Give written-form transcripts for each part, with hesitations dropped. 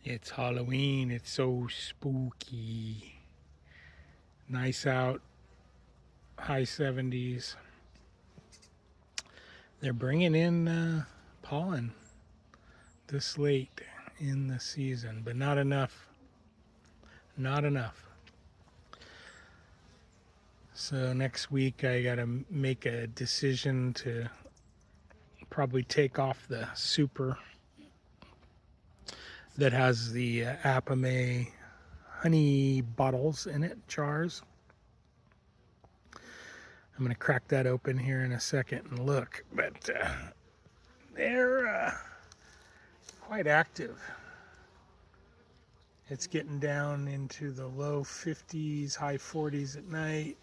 It's Halloween. It's so spooky. Nice out. High 70s. They're bringing in pollen this late in the season, but not enough. Not enough. So next week I got to make a decision to probably take off the super that has the Apame honey bottles in it, jars. I'm going to crack that open here in a second and look, but they're quite active. It's getting down into the low 50s, high 40s at night,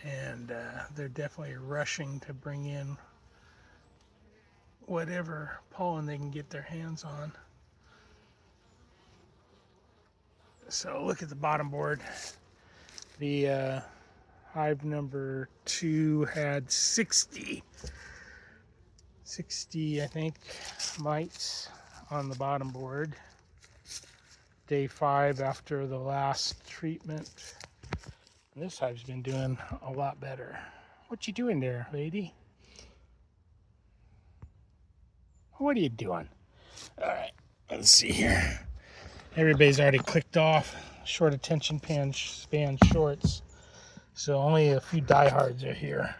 and they're definitely rushing to bring in whatever pollen they can get their hands on. So look at the bottom board. The hive number 2 had 60, I think, mites on the bottom board. Day 5 after the last treatment. And this hive's been doing a lot better. What you doing there, lady? What are you doing? All right, let's see here. Everybody's already clicked off. Short attention span shorts. So only a few diehards are here.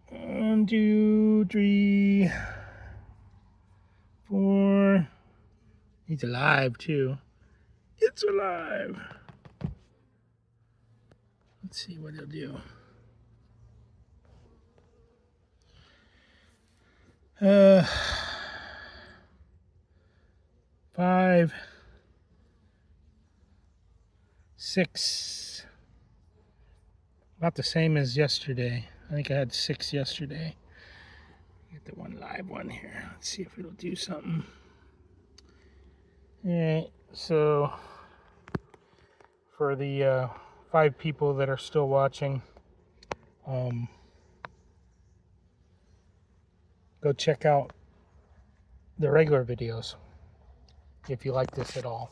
1, 2, 3, 4. He's alive too. It's alive. Let's see what he'll do. 5, 6. About the same as yesterday. I think I had 6 yesterday. Get the one live one here. Let's see if it'll do something. Alright, so for the 5 people that are still watching, go check out the regular videos if you like this at all.